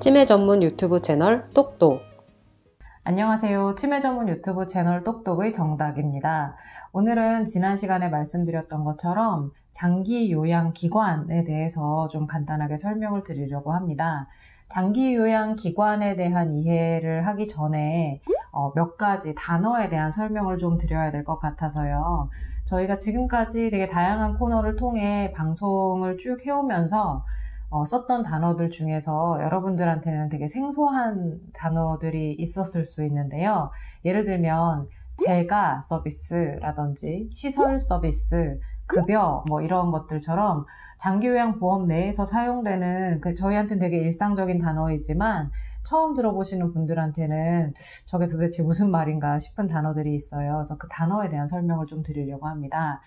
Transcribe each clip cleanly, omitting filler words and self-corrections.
치매 전문 유튜브 채널 똑똑. 안녕하세요. 치매 전문 유튜브 채널 똑똑의 정닥입니다. 오늘은 지난 시간에 말씀드렸던 것처럼 장기 요양 기관에 대해서 좀 간단하게 설명을 드리려고 합니다. 장기 요양 기관에 대한 이해를 하기 전에 몇 가지 단어에 대한 설명을 좀 드려야 될 것 같아서요. 저희가 지금까지 되게 다양한 코너를 통해 방송을 쭉 해오면서 썼던 단어들 중에서 여러분들한테는 되게 생소한 단어들이 있었을 수 있는데요. 예를 들면 재가 서비스라든지 시설 서비스, 급여 이런 것들처럼 장기요양보험 내에서 사용되는 저희한테는 되게 일상적인 단어이지만 처음 들어보시는 분들한테는 저게 도대체 무슨 말인가 싶은 단어들이 있어요. 그래서 그 단어에 대한 설명을 좀 드리려고 합니다.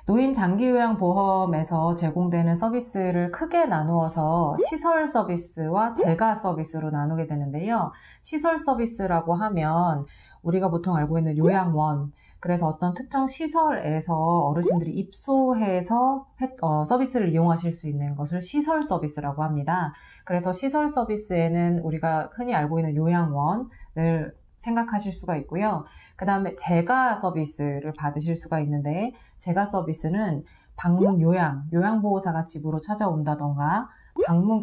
노인 장기요양보험에서 제공되는 서비스를 크게 나누어서 시설 서비스와 재가 서비스로 나누게 되는데요. 시설 서비스라고 하면 우리가 보통 알고 있는 요양원, 그래서 어떤 특정 시설에서 어르신들이 입소해서 서비스를 이용하실 수 있는 것을 시설 서비스라고 합니다. 그래서 시설 서비스에는 우리가 흔히 알고 있는 요양원을 생각하실 수가 있고요. 그 다음에 재가 서비스를 받으실 수가 있는데, 재가 서비스는 방문 요양보호사가 집으로 찾아온다던가 방문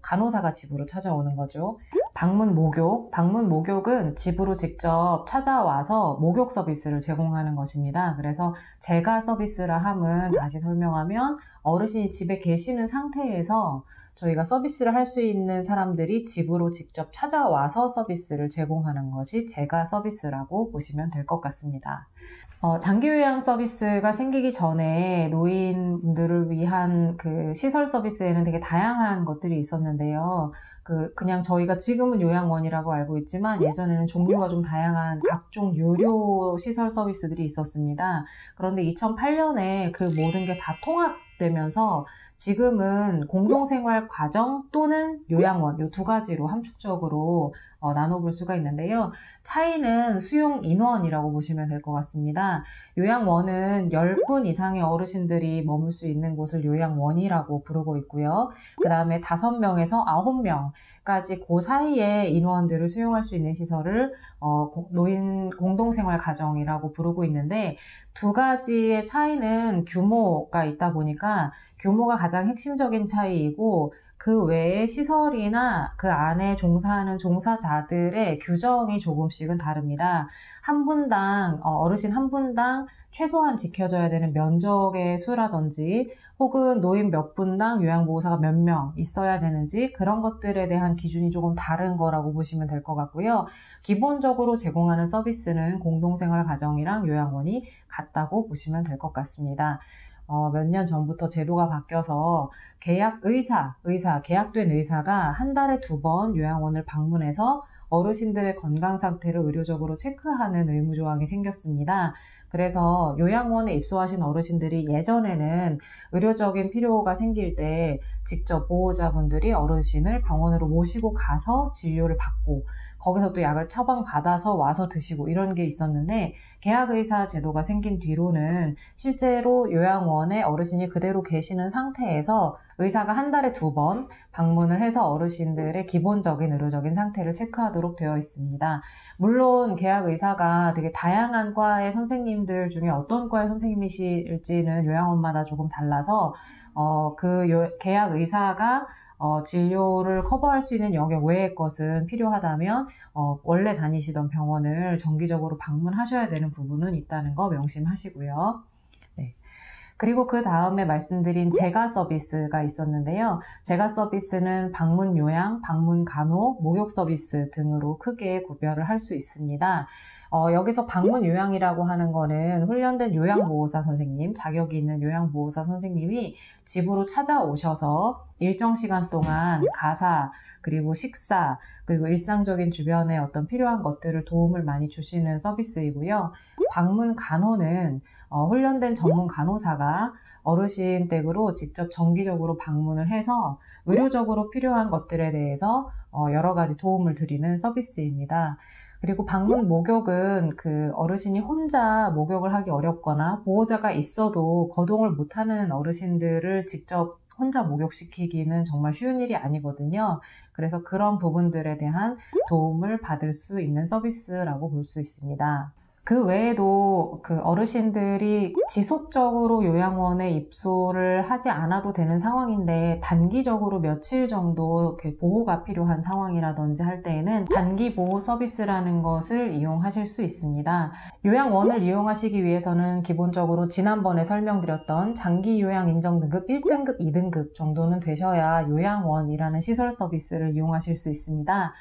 간호사가 집으로 찾아오는 거죠. 방문 목욕은 집으로 직접 찾아와서 목욕 서비스를 제공하는 것입니다. 그래서 재가 서비스라 함은 다시 설명하면 어르신이 집에 계시는 상태에서 저희가 서비스를 할 수 있는 사람들이 집으로 직접 찾아와서 서비스를 제공하는 것이 재가 서비스라고 보시면 될 것 같습니다. 장기요양 서비스가 생기기 전에 노인분들을 위한 그 시설 서비스에는 되게 다양한 것들이 있었는데요. 그냥 저희가 지금은 요양원이라고 알고 있지만 예전에는 종류가 좀 다양한 각종 유료 시설 서비스들이 있었습니다. 그런데 2008년에 그 모든 게 다 통합되면서 지금은 공동생활 과정 또는 요양원 이 두 가지로 함축적으로 나눠볼 수가 있는데요. 차이는 수용 인원이라고 보시면 될 것 같습니다. 요양원은 10분 이상의 어르신들이 머물 수 있는 곳을 요양원이라고 부르고 있고요. 그 다음에 5명에서 9명까지 그 사이에 인원들을 수용할 수 있는 시설을 노인 공동생활 가정이라고 부르고 있는데, 두 가지의 차이는 규모가 있다 보니까 규모가 가장 핵심적인 차이이고, 그 외에 시설이나 그 안에 종사하는 종사자들의 규정이 조금씩은 다릅니다. 한 분당, 어르신 한 분당 최소한 지켜져야 되는 면적의 수라든지 혹은 노인 몇 분당 요양보호사가 몇 명 있어야 되는지 그런 것들에 대한 기준이 조금 다른 거라고 보시면 될 것 같고요. 기본적으로 제공하는 서비스는 공동생활 가정이랑 요양원이 같다고 보시면 될 것 같습니다. 몇 년 전부터 제도가 바뀌어서 계약된 의사가 한 달에 2번 요양원을 방문해서 어르신들의 건강 상태를 의료적으로 체크하는 의무조항이 생겼습니다. 그래서 요양원에 입소하신 어르신들이 예전에는 의료적인 필요가 생길 때 직접 보호자분들이 어르신을 병원으로 모시고 가서 진료를 받고 거기서 또 약을 처방받아서 와서 드시고 이런 게 있었는데, 계약의사 제도가 생긴 뒤로는 실제로 요양원에 어르신이 그대로 계시는 상태에서 의사가 한 달에 2번 방문을 해서 어르신들의 기본적인 의료적인 상태를 체크하도록 되어 있습니다. 물론 계약의사가 되게 다양한 과의 선생님들 중에 어떤 과의 선생님이실지는 요양원마다 조금 달라서 계약의사가 진료를 커버할 수 있는 영역 외의 것은 필요하다면 원래 다니시던 병원을 정기적으로 방문하셔야 되는 부분은 있다는 거 명심하시고요. 네. 그리고 그 다음에 말씀드린 재가 서비스가 있었는데요. 재가 서비스는 방문 요양, 방문 간호, 목욕 서비스 등으로 크게 구별을 할 수 있습니다. 여기서 방문 요양이라고 하는 거는 훈련된 요양보호사 선생님, 자격이 있는 요양보호사 선생님이 집으로 찾아오셔서 일정 시간 동안 가사, 그리고 식사, 그리고 일상적인 주변에 어떤 필요한 것들을 도움을 많이 주시는 서비스이고요. 방문 간호는 훈련된 전문 간호사가 어르신 댁으로 직접 정기적으로 방문을 해서 의료적으로 필요한 것들에 대해서 여러 가지 도움을 드리는 서비스입니다. 그리고 방문 목욕은 그 어르신이 혼자 목욕을 하기 어렵거나 보호자가 있어도 거동을 못하는 어르신들을 직접 혼자 목욕시키기는 정말 쉬운 일이 아니거든요. 그래서 그런 부분들에 대한 도움을 받을 수 있는 서비스라고 볼 수 있습니다. 그 외에도 그 어르신들이 지속적으로 요양원에 입소를 하지 않아도 되는 상황인데 단기적으로 며칠 정도 보호가 필요한 상황이라든지 할 때에는 단기 보호 서비스라는 것을 이용하실 수 있습니다. 요양원을 이용하시기 위해서는 기본적으로 지난번에 설명드렸던 장기 요양 인정 등급 1등급, 2등급 정도는 되셔야 요양원이라는 시설 서비스를 이용하실 수 있습니다.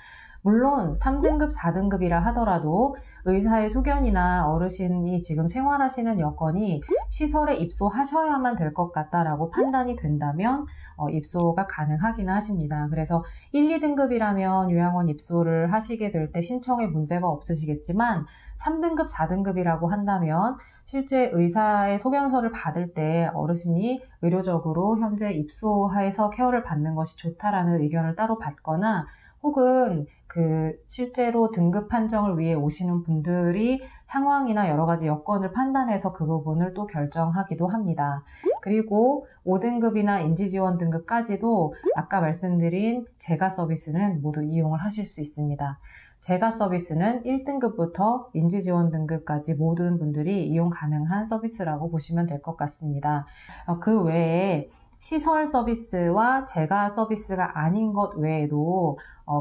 물론 3등급, 4등급이라 하더라도 의사의 소견이나 어르신이 지금 생활하시는 여건이 시설에 입소하셔야만 될 것 같다라고 판단이 된다면 입소가 가능하기는 하십니다. 그래서 1, 2등급이라면 요양원 입소를 하시게 될 때 신청에 문제가 없으시겠지만 3등급, 4등급이라고 한다면 실제 의사의 소견서를 받을 때 어르신이 의료적으로 현재 입소해서 케어를 받는 것이 좋다라는 의견을 따로 받거나 혹은 실제로 등급 판정을 위해 오시는 분들이 상황이나 여러 가지 여건을 판단해서 그 부분을 또 결정하기도 합니다. 그리고 5등급이나 인지지원 등급까지도 아까 말씀드린 재가 서비스는 모두 이용을 하실 수 있습니다. 재가 서비스는 1등급부터 인지지원 등급까지 모든 분들이 이용 가능한 서비스라고 보시면 될 것 같습니다. 그 외에 시설 서비스와 재가 서비스가 아닌 것 외에도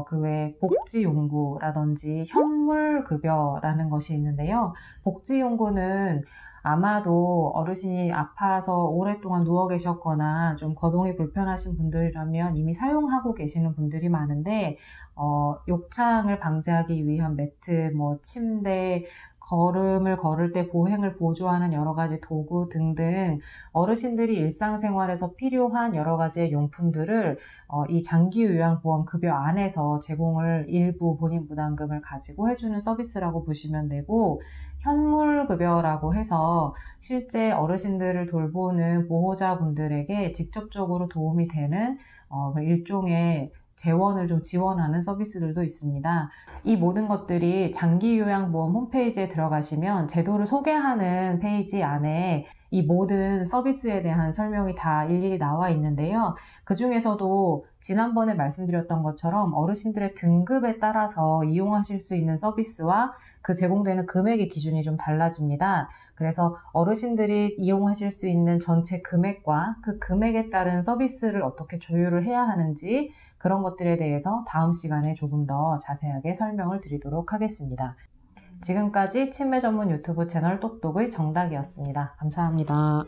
그 외에 복지용구라든지 현물급여라는 것이 있는데요. 복지용구는 아마도 어르신이 아파서 오랫동안 누워 계셨거나 좀 거동이 불편하신 분들이라면 이미 사용하고 계시는 분들이 많은데 욕창을 방지하기 위한 매트, 침대, 걸음을 걸을 때 보행을 보조하는 여러 가지 도구 등등 어르신들이 일상생활에서 필요한 여러 가지의 용품들을 이 장기요양보험급여 안에서 제공을 일부 본인 부담금을 가지고 해주는 서비스라고 보시면 되고 현물급여라고 해서 실제 어르신들을 돌보는 보호자분들에게 직접적으로 도움이 되는 일종의 재원을 좀 지원하는 서비스들도 있습니다. 이 모든 것들이 장기요양보험 홈페이지에 들어가시면 제도를 소개하는 페이지 안에 이 모든 서비스에 대한 설명이 다 일일이 나와 있는데요. 그 중에서도 지난번에 말씀드렸던 것처럼 어르신들의 등급에 따라서 이용하실 수 있는 서비스와 그 제공되는 금액의 기준이 좀 달라집니다. 그래서 어르신들이 이용하실 수 있는 전체 금액과 그 금액에 따른 서비스를 어떻게 조율을 해야 하는지 그런 것들에 대해서 다음 시간에 조금 더 자세하게 설명을 드리도록 하겠습니다. 지금까지 치매 전문 유튜브 채널 똑똑의 정답이었습니다. 감사합니다.